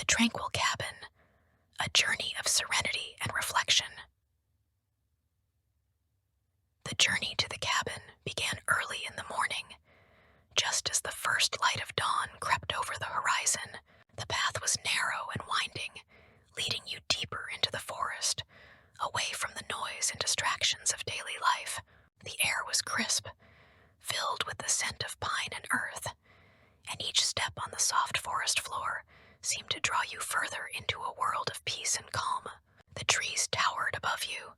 The Tranquil Cabin, a journey of serenity and reflection. The journey to the cabin began early in the morning. Just as the first light of dawn crept over the horizon, the path was narrow and winding, leading you deeper into the forest, away from the noise and distractions of daily life. The air was crisp, filled with the scent of pine and earth, and each step on the soft forest floor seemed to draw you further into a world of peace and calm. The trees towered above you,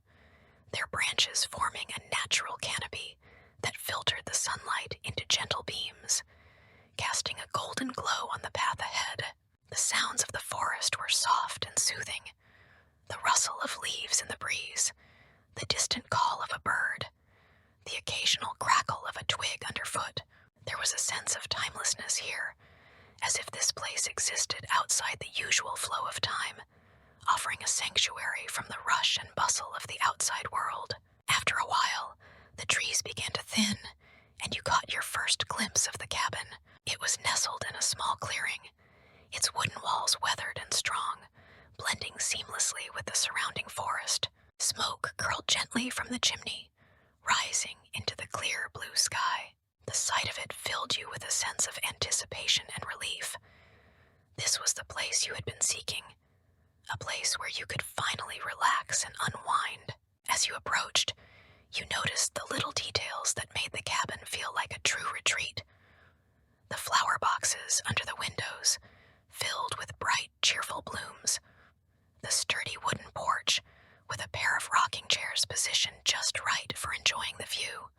their branches forming a natural canopy that filtered the sunlight into gentle beams, casting a golden glow on the path ahead. The sounds of the forest were soft and soothing. The rustle of leaves in the breeze, the distant call of a bird, the occasional crackle of a twig underfoot. There was a sense of timelessness here, as if this place existed outside the usual flow of time, offering a sanctuary from the rush and bustle of the outside world. After a while, the trees began to thin, and you caught your first glimpse of the cabin. It was nestled in a small clearing, its wooden walls weathered and strong, blending seamlessly with the surrounding forest. Smoke curled gently from the chimney, rising into the clear blue sky. The sight of it filled you with a sense of anticipation and relief. This was the place you had been seeking, a place where you could finally relax and unwind. As you approached, you noticed the little details that made the cabin feel like a true retreat. The flower boxes under the windows, filled with bright, cheerful blooms. The sturdy wooden porch, with a pair of rocking chairs positioned just right for enjoying the view.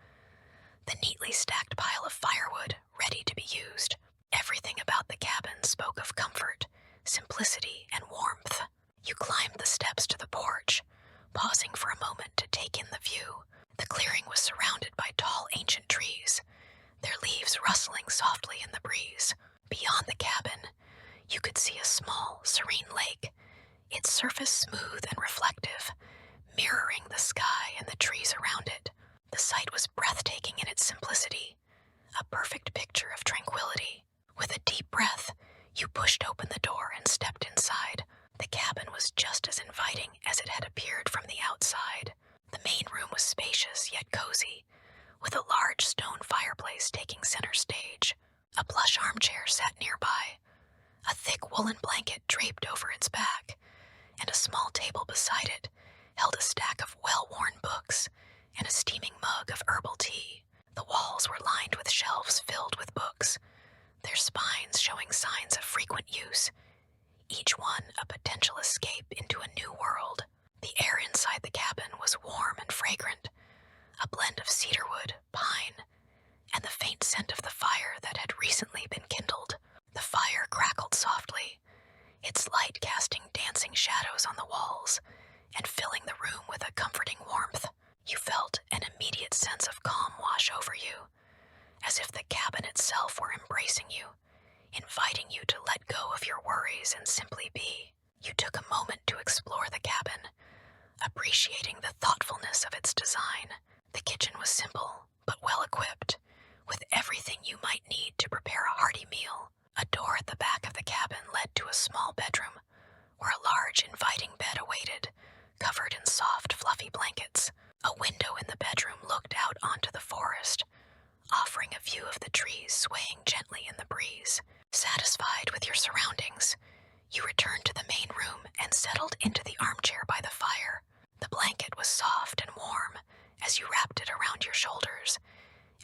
The neatly stacked pile of firewood, ready to be used. Everything about the cabin spoke of comfort, simplicity, and warmth. You climbed the steps to the porch, pausing for a moment to take in the view. The clearing was surrounded by tall ancient trees, their leaves rustling softly in the breeze. Beyond the cabin, you could see a small, serene lake, its surface smooth and reflective, mirroring the sky and the trees around it. The sight was breathtaking in its simplicity, a perfect picture of tranquility. With a deep breath, you pushed open the door and stepped inside. The cabin was just as inviting as it had appeared from the outside. The main room was spacious yet cozy, with a large stone fireplace taking center stage. A plush armchair sat nearby, a thick woolen blanket draped over its back, and a small table beside it held a stack of well-worn books and a steaming mug of herbal tea. The walls were lined with shelves filled with books, their spines showing signs of frequent use, each one a potential escape into a new world. The air inside the cabin was warm and fragrant, a blend of cedarwood, pine, and the faint scent of the fire that had recently been kindled. The fire crackled softly, its light casting dancing shadows on the walls and filling the room with a comforting warmth. You felt an immediate sense of calm wash over you, as if the cabin itself were embracing you, inviting you to let go of your worries and simply be. You took a moment to explore the cabin, appreciating the thoughtfulness of its design. The kitchen was simple, but well equipped, with everything you might need to prepare a hearty meal. A door at the back of the cabin led to a small bedroom, where a large, inviting bed awaited, covered in soft, fluffy blankets. A window in the bedroom looked out onto the forest, offering a view of the trees swaying gently in the breeze. Satisfied with your surroundings, you returned to the main room and settled into the armchair by the fire. The blanket was soft and warm as you wrapped it around your shoulders,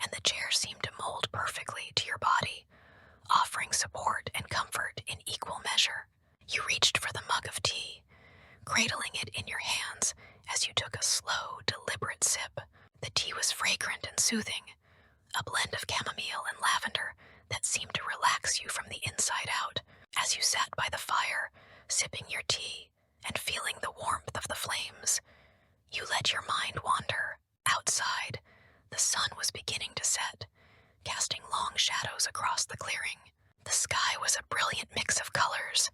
and the chair seemed to mold perfectly to your body, offering support and comfort in equal measure. You reached for the mug of tea, cradling it in your hands as you took a slow, deliberate sip. The tea was fragrant and soothing, a blend of chamomile and lavender that seemed to relax you from the inside out. As you sat by the fire, sipping your tea and feeling the warmth of the flames, you let your mind wander. Outside, the sun was beginning to set, casting long shadows across the clearing. The sky was a brilliant mix of colors,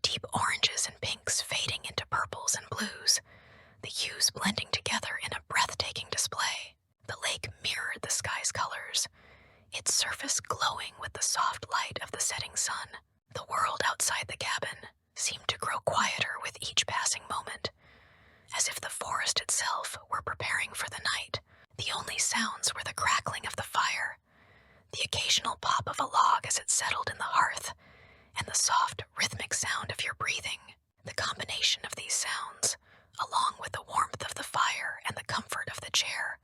deep oranges and pinks fading into purples and blues, the hues blending together in a breathtaking display. The lake mirrored the sky's colors, its surface glowing with the soft light of the setting sun. The world outside the cabin, quieter with each passing moment, as if the forest itself were preparing for the night. The only sounds were the crackling of the fire, the occasional pop of a log as it settled in the hearth, and the soft, rhythmic sound of your breathing. The combination of these sounds, along with the warmth of the fire and the comfort of the chair,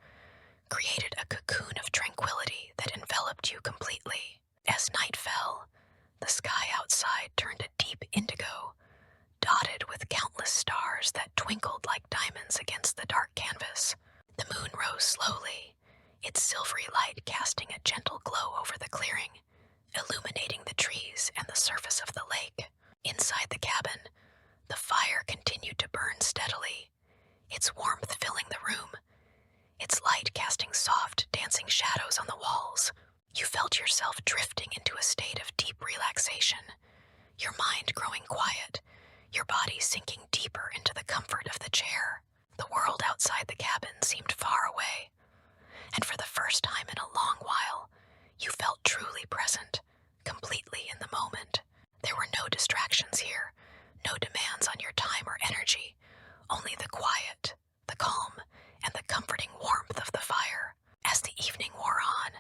created a cocoon of tranquility that enveloped you completely. As night fell, the sky outside turned a deep indigo, dotted with countless stars that twinkled like diamonds against the dark canvas. The moon rose slowly, its silvery light casting a gentle glow over the clearing, illuminating the trees and the surface of the lake. Inside the cabin, the fire continued to burn steadily, its warmth filling the room, its light casting soft, dancing shadows on the walls. You felt yourself drifting into a state of deep relaxation, your mind growing quiet, your body sinking deeper into the comfort of the chair. The world outside the cabin seemed far away, and for the first time in a long while, you felt truly present, completely in the moment. There were no distractions here, no demands on your time or energy, only the quiet, the calm, and the comforting warmth of the fire. As the evening wore on,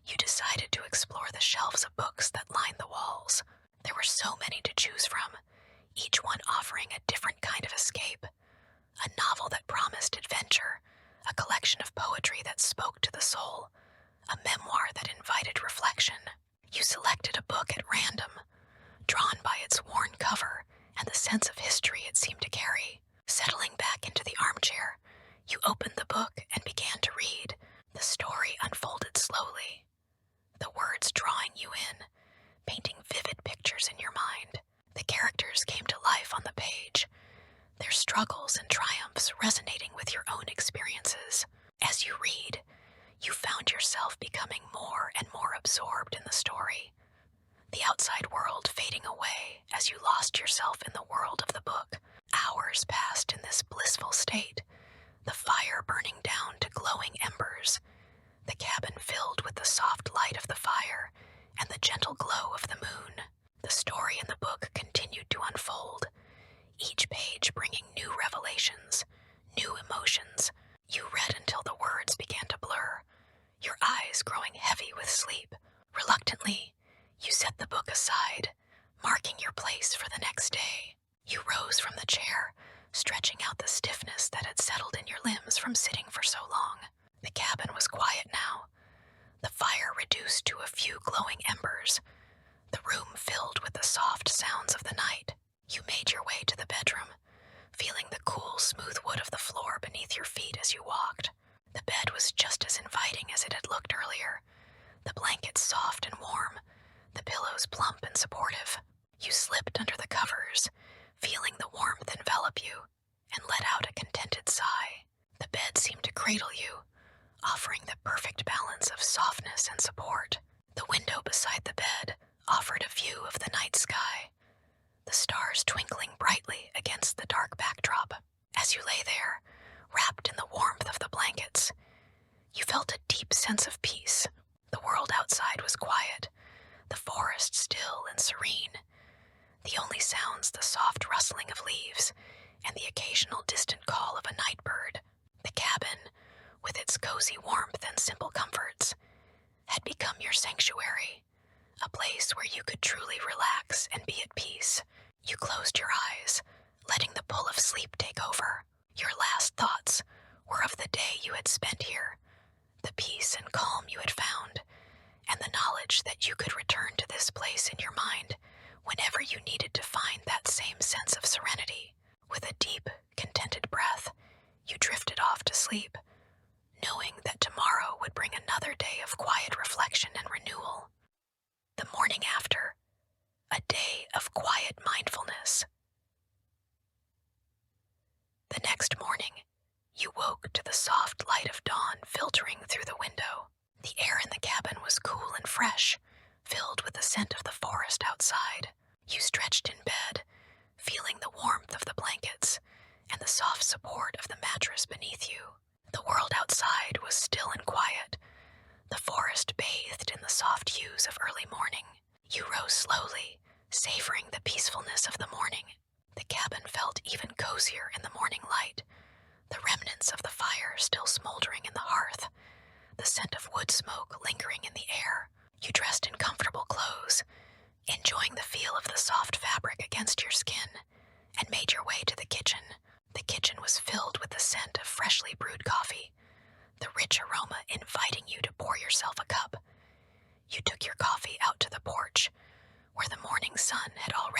you decided to explore the shelves of books that lined the walls. There were so many to choose from, each one offering a different kind of escape. A novel that promised adventure, a collection of poetry that spoke to the soul, a memoir that invited reflection. You selected a book at random, drawn by its worn cover and the sense of history it seemed to carry. Settling back into the armchair, you opened the book and began to read. The story unfolded slowly, the words drawing you in, painting vivid pictures in your mind. The characters came to life on the page, their struggles and triumphs resonating with your own experiences. As you read, you found yourself becoming more and more absorbed in the story, the outside world fading away as you lost yourself in the world of the book. Hours passed in this blissful state, the fire burning down to glowing embers, the cabin filled with the soft light of the fire and the gentle glow of the moon. The story in the book continued to unfold, each page bringing new revelations, new emotions. You read until the words began to blur, your eyes growing heavy with sleep. Reluctantly, you set the book aside, marking your place for the next day. You rose from the chair, stretching out the stiffness that had settled in your limbs from sitting for so long. The cabin was quiet now, the fire reduced to a few glowing embers, the room filled with the soft sounds of the night. You made your way to the bedroom, feeling the cool, smooth wood of the floor beneath your feet as you walked. The bed was just as inviting as it had looked earlier, the blankets soft and warm, the pillows plump and supportive. You slipped under the covers, feeling the warmth envelop you, and let out a contented sigh. The bed seemed to cradle you, offering the perfect balance of softness and support. The window beside the bed offered a view of the night sky, the stars twinkling brightly against the dark backdrop. As you lay there, wrapped in the warmth of the blankets, you felt a deep sense of peace. The world outside was quiet, the forest still and serene. The only sounds the soft rustling of leaves and the occasional distant call of a night bird. The cabin, with its cozy warmth and simple comforts, had become your sanctuary, a place where you could truly relax and be at peace. You closed your eyes, letting the pull of sleep take over. Your last thoughts were of the day you had spent here, the peace and calm you had found, and the knowledge that you could return to this place in your mind whenever you needed to find that same sense of serenity. With a deep, contented breath, you drifted off to sleep, knowing that tomorrow would bring another day of quiet reflection and renewal. The morning after, a day of quiet mindfulness. The next morning, you woke to the soft light of dawn filtering through the window. The air in the cabin was cool and fresh, filled with the scent of the forest outside. cozier in the morning light, the remnants of the fire still smoldering in the hearth, the scent of wood smoke lingering in the air. You dressed in comfortable clothes, enjoying the feel of the soft fabric against your skin, and made your way to the kitchen. The kitchen was filled with the scent of freshly brewed coffee, the rich aroma inviting you to pour yourself a cup. You took your coffee out to the porch, where the morning sun had already